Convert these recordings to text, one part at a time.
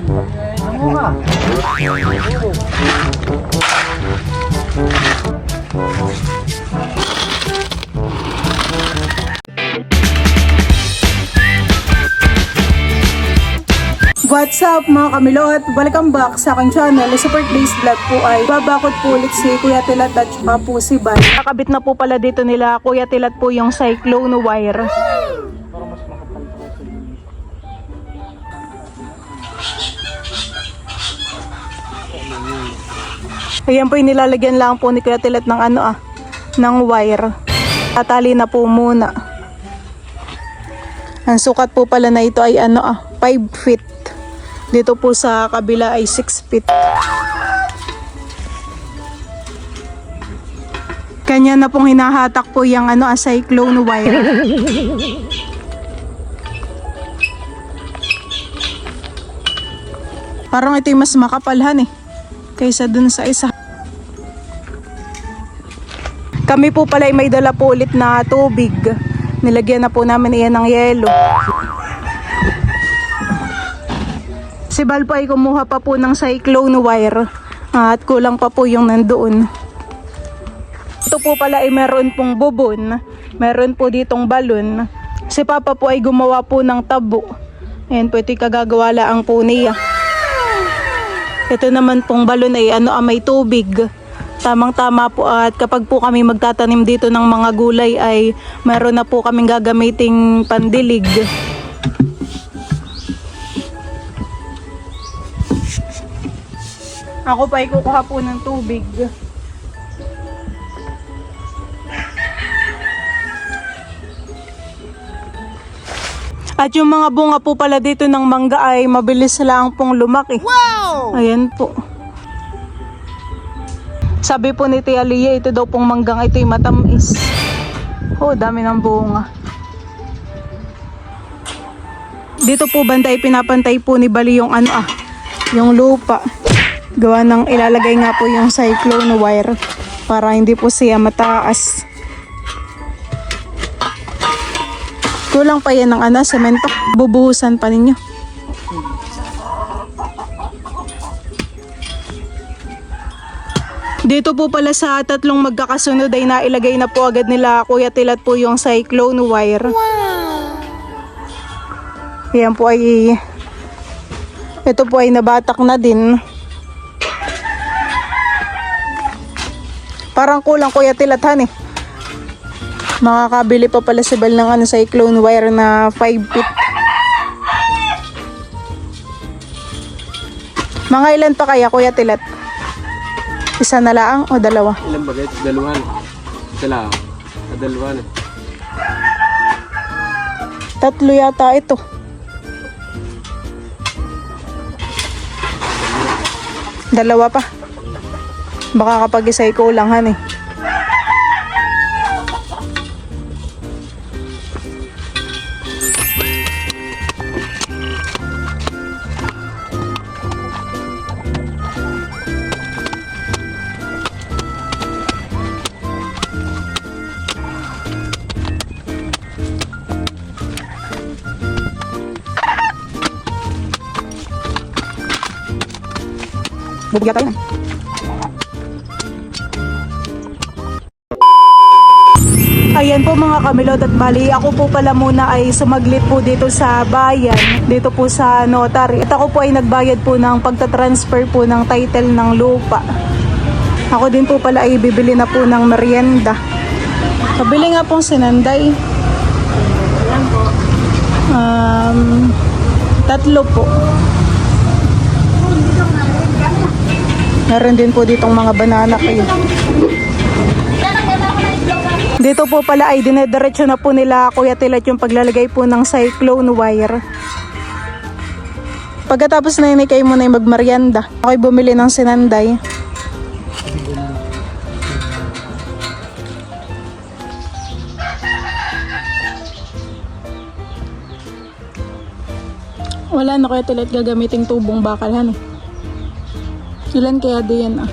Ano nga? What's up mga kamilot? Welcome back sa aking channel. Sa birthday's vlog po ay babakot po ulit si Kuya Tilat at saka po si Bal. Nakabit na po pala dito nila Kuya Tilat po yung cyclone wire. Ayan po yung nilalagyan lang po ni Kuya Tilat ng ng wire. Tatali na po muna. Ang sukat po pala na ito ay 5 feet. Dito po sa kabila ay 6 feet. Kanya na pong hinahatak po yung cyclone wire. Parang ito yung mas makapalhan kaysa dun sa isa. Kami po pala ay may dala po ulit na tubig. Nilagyan na po namin iyan ng yelo. Si Bal po ay kumuha pa po ng cyclone wire at kulang pa po yung nandoon. Ito po pala ay meron pong bubon, meron po ditong balon. Si Papa po ay gumawa po ng tabo. Ayan po ito kagagawa lang po niya. Ito naman pong balon ay may tubig. Tamang tama po at kapag po kami magtatanim dito ng mga gulay ay meron na po kaming gagamiting pandilig. Ako pa ay kukuha po ng tubig. At yung mga bunga po pala dito ng mangga ay mabilis lang pong lumaki. Wow! Ayan po. Sabi po ni Tia Lia, ito daw pong manggang ito ay matamis. Oh, dami ng bunga. Dito po banda ay pinapantay po ni Bali yung yung lupa. Gawa ng ilalagay nga po yung cyclone wire para hindi po siya mataas. Kulang pa yan ng semento. Bubuhusan pa ninyo. Dito po pala sa tatlong magkakasunod ay nailagay na po agad nila Kuya Tilat po yung cyclone wire. Wow! Yan po ay ito po ay nabatak na din. Parang kulang Kuya Tilatan Makakabili pa pala si Bal ng cyclone wire na 5 feet. Mga ilan pa kaya Kuya Tilat? Isa na lang o dalawa? Ilan ba guys? Dalawa. Isa lang. Dalawa na. Tatlo yata ito. Dalawa pa. Baka kapag isa ay kulangan Bubugya tayo Ayan po mga kamilot at bali, ako po pala muna ay sumaglit po dito sa bayan, dito po sa notary. At ako po ay nagbayad po ng pagtatransfer po ng title ng lupa. Ako din po pala ay bibili na po ng merienda. Pabili nga pong sinanday. Tatlo po. Meron din po ditong mga banana kayo. Dito po pala ay dinediretso na po nila Kuya Tilat yung paglalagay po ng cyclone wire. Pagkatapos na yun, kayo muna yung magmerienda. Ako'y bumili ng sinanday. Wala na Kuya Tilat gagamiting tubong bakal Ilan kaya diyan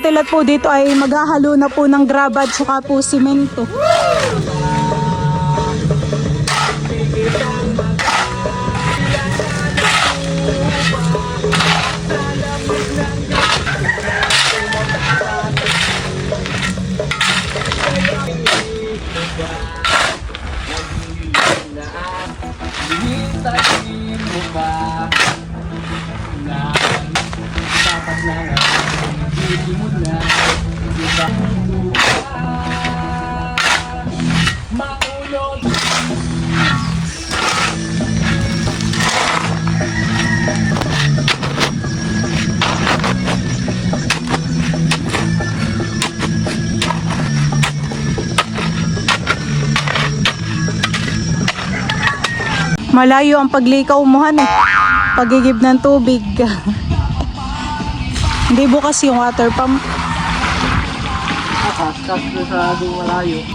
katilat po dito ay maghahalo na po ng graba at saka po simento. Hintayin mo ba na tapat na nga hindi mo na diba maulog. Malayo ang paglikaw mo han eh. Pagigib ng tubig. Hindi bukas yung water pump. Nakaskas na sa doon malayo.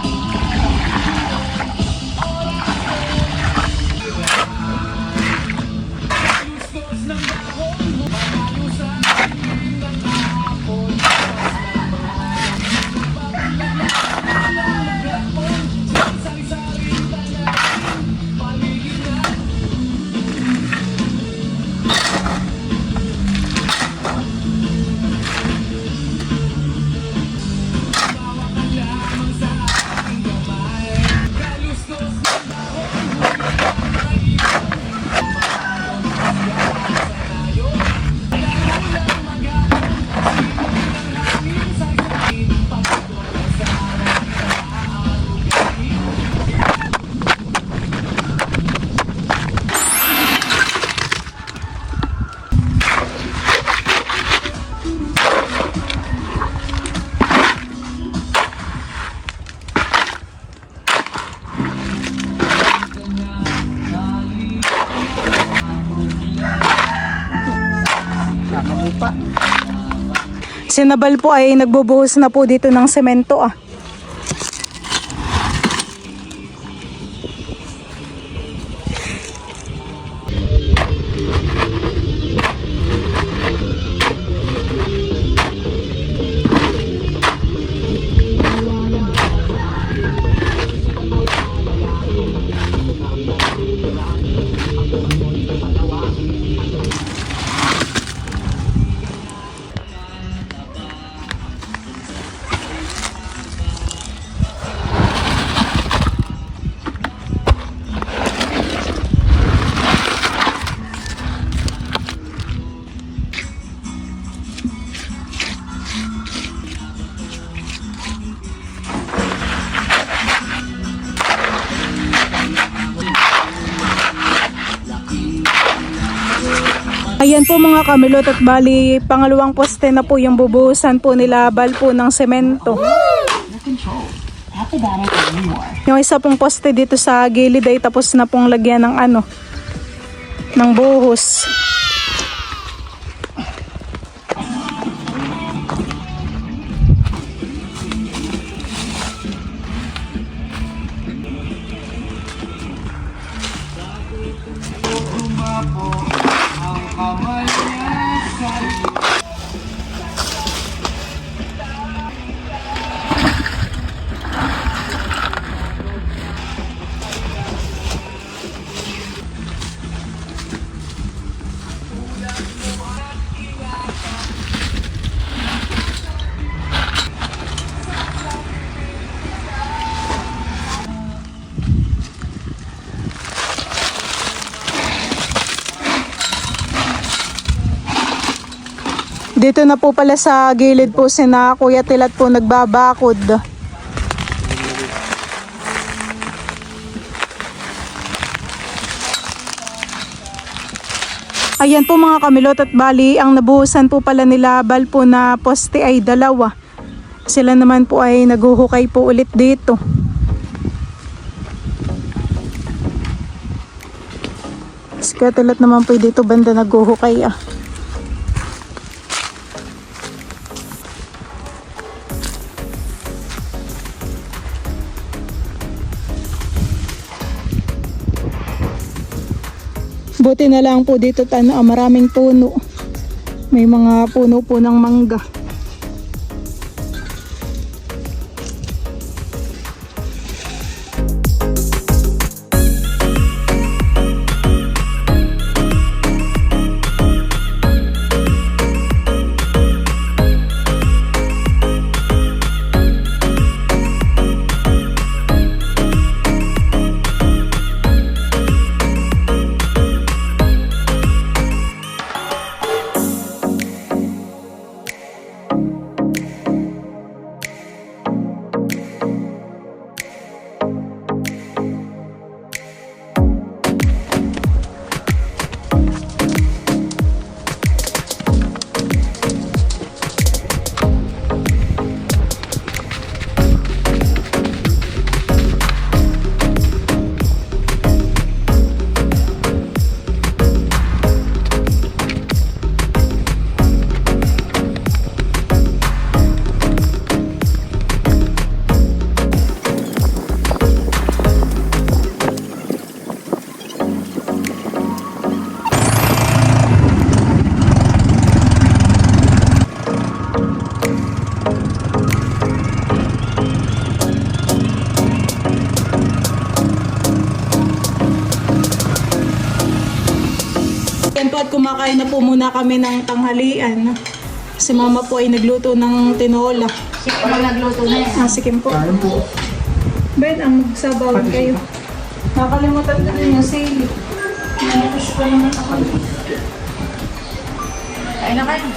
Sinabal po ay nagbubuhos na po dito ng semento ah. Ayan po mga kamilot at bali pangalawang poste na po yung bubuhusan po nila bal po ng semento. Yung isa pong poste dito sa gilid ay tapos na pong lagyan ng ng buhos. Dito na po pala sa gilid po sina Kuya Tilat po nagbabakod. Ayan po mga kamilot at bali ang nabuhusan po pala nila bal po na poste ay dalawa. Sila naman po ay naghuhukay po ulit dito. Si Kuya Tilat naman po dito banda naghuhukay ah. Buti na lang po dito maraming puno. May mga puno po ng mangga. kumakain na po muna kami ng tanghalian. Si mama po ay nagluto ng tinola. Sige, nagluto na yan. Sige po. Ben, ang magsabawan kayo. Nakalimutan ko rin yung sili. Nanilis pa naman ako. Kain na kayo.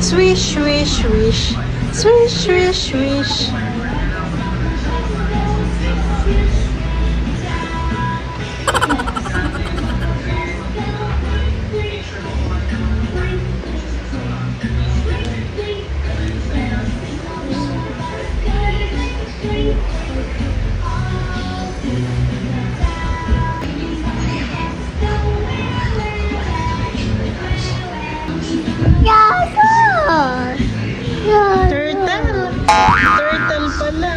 Swish, swish, swish. Swish, swish, swish. Turtle. Turtle pala.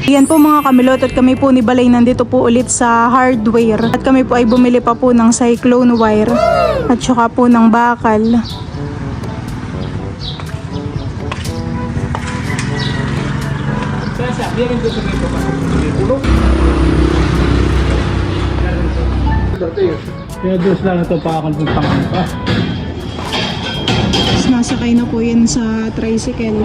Yan po mga kamilot at kami po ni Balay nandito po ulit sa hardware. At kami po ay bumili pa po ng cyclone wire at saka po ng bakal. Kaya dos lang ito pa akong pagpangin pa. Tapos nasakay na po yan sa tricycle.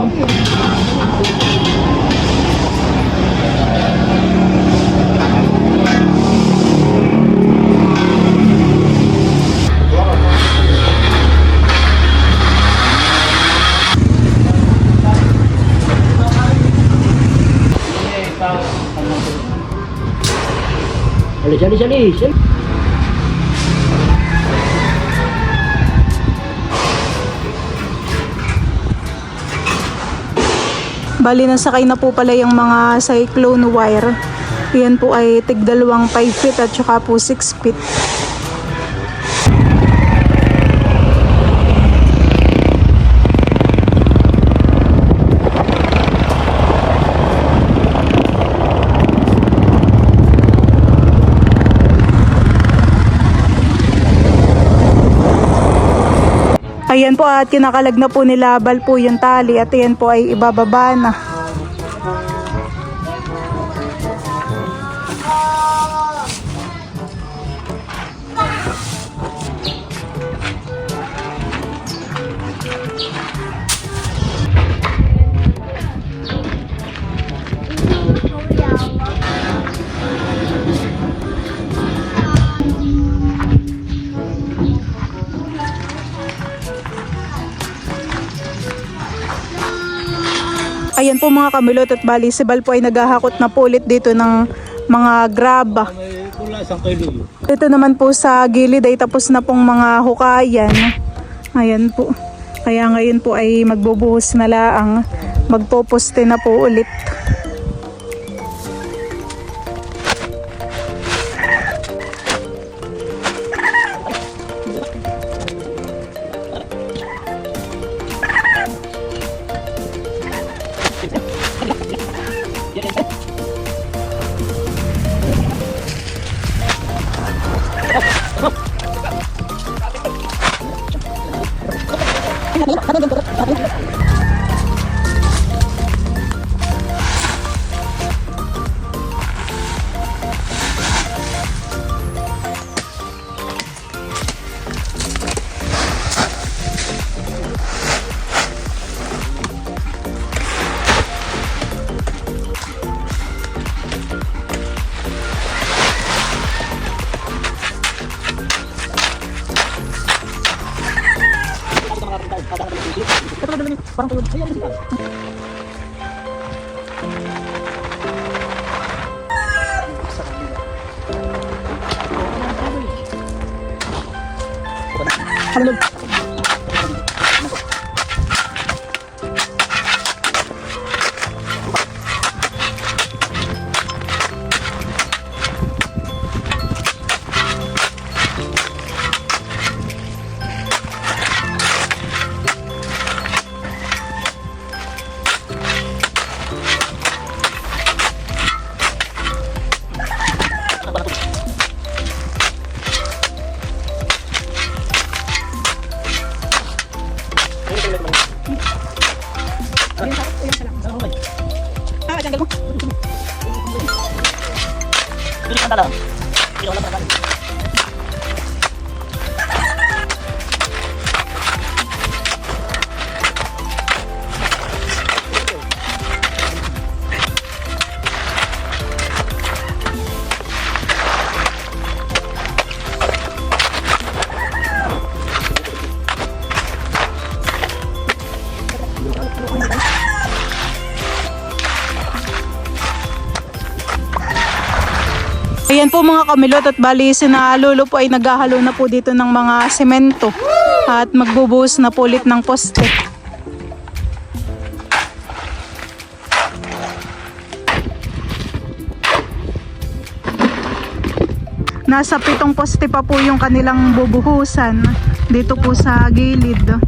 Alis. Bali nasakay na po pala yung mga cyclone wire. Yan po ay tigdalawang 5 feet at saka po 6 feet. Ayan po at kinakalag na po nilabal po yung tali at ayan po ay ibababa na. Ayan po mga kamilot at bali si Bal po ay naghahakot na po ulit dito ng mga graba. Ito naman po sa gilid ay tapos na pong mga hukayan. Ayan po. Kaya ngayon po ay magbubuhos na laang. Magpoposte na po ulit. Ito na lang parang tulog. Ayan, sige. Sa kanila. Halo. Ayan po mga kamilot, at bali si na lolo po ay naghahalo na po dito ng mga semento at magbubuhos na po ulit ng poste. Nasa 7 poste pa po yung kanilang bubuhusan dito po sa gilid.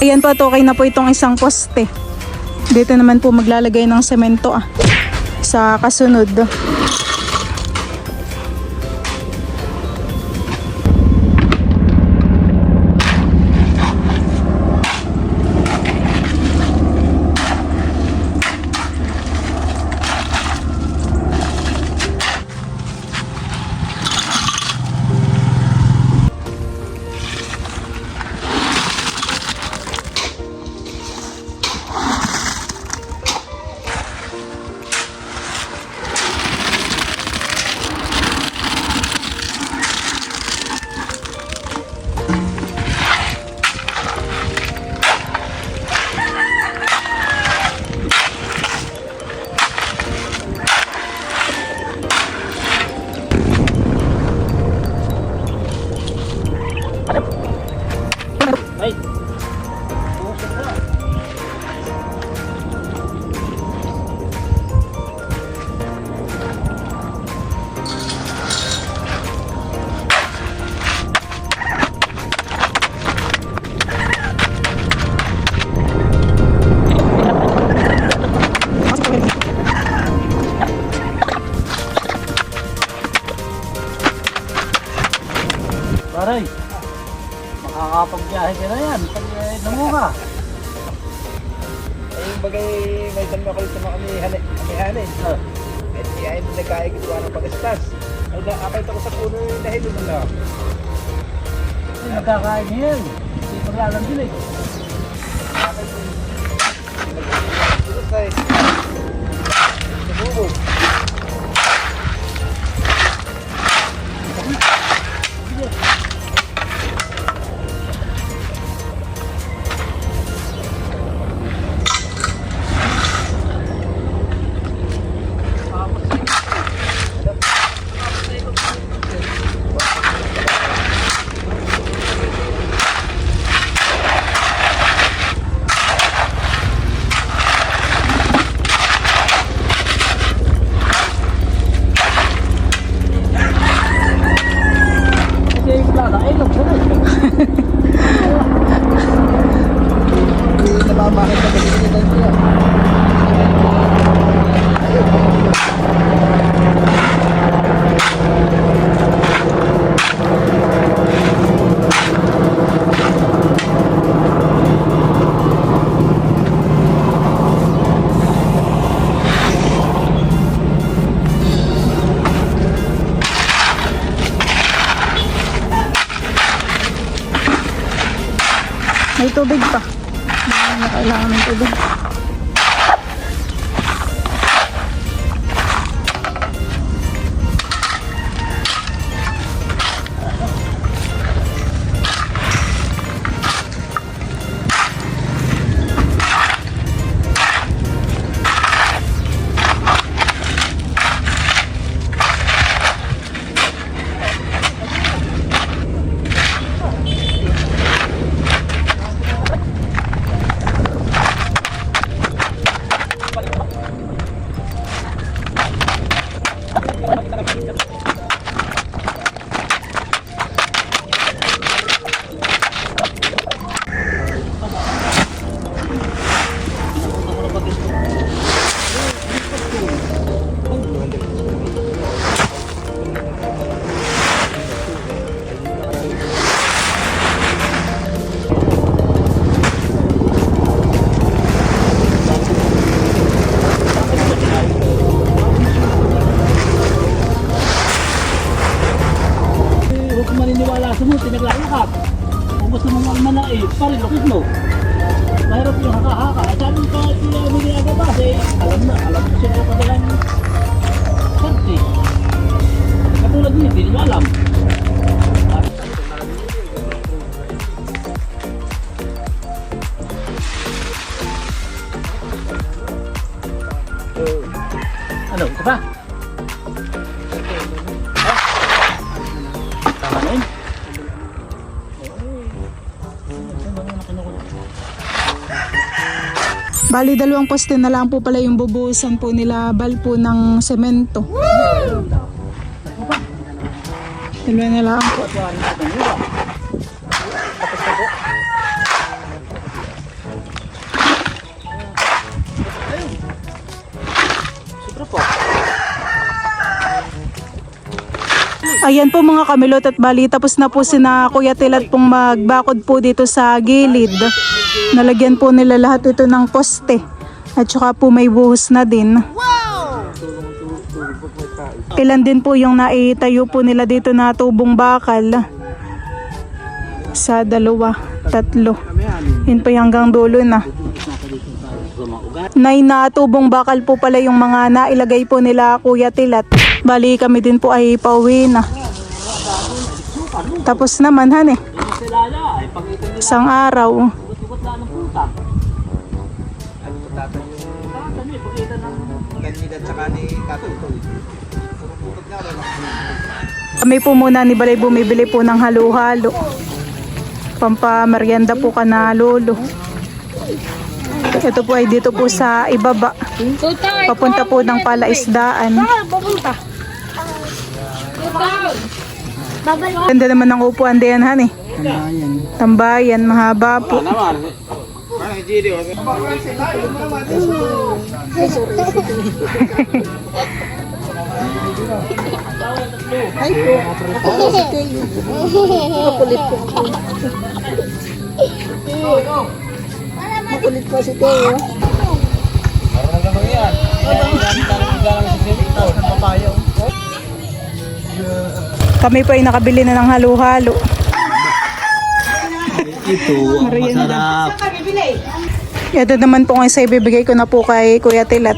Ayan po, okay na po itong isang poste. Dito naman po maglalagay ng semento sa kasunod. Aray, makakapagbiyahe ka na yan pag namunga. Ay, yung bagay, may tanong ako sa mga kami-hali. Eh, ay, nagkaigitwa ng pagastas. Ay, nakakita ko sa puno yung nahilo mo na. Ay, magkakain yan. Hindi paglalang din eh. Ay, nabubog. May tubig pa. Kailangan ng tubig. Huwag kang maniniwala sa mo, tinaglalakad. Kung gusto mong almanait, parilokit mo. Mahirap yung haka-haka. Sabi pa siya biniaga ba? Alam mo siya yung kadalang sante. Katulad niya, hindi nyo alam. Ano, ito ba? Tama na yun. Bali, 2 poste na lang po pala yung bubuhusan po nila bal po ng semento. 2 na lang po. Ayan po mga kamilot at bali tapos na po sina Kuya Tilat pong magbakod po dito sa gilid. Nalagyan po nila lahat ito ng poste at saka po may buhos na din. Ilan din po yung naitayo po nila dito na tubong bakal. Sa 2, 3. Yun po yung hanggang dulo na. 9 na tubong bakal po pala yung mga nailagay po nila Kuya Tilat. Bali kami din po ay pauwi na. Tapos naman han eh. Isang araw. Kami po muna ni Balay bumibili po ng halo-halo. Pampameryenda po ka na lolo. Ito po ay dito po sa ibaba. Papunta po ng palaisdaan. Ganda naman ng upuan diyan han eh. Tambayan, mahaba po. Makulit po si Teo. Kami po ay nakabili na ng halo-halo. Ito, ang masarap. Ito naman po ngayon sa ibibigay ko na po kay Kuya Tilat.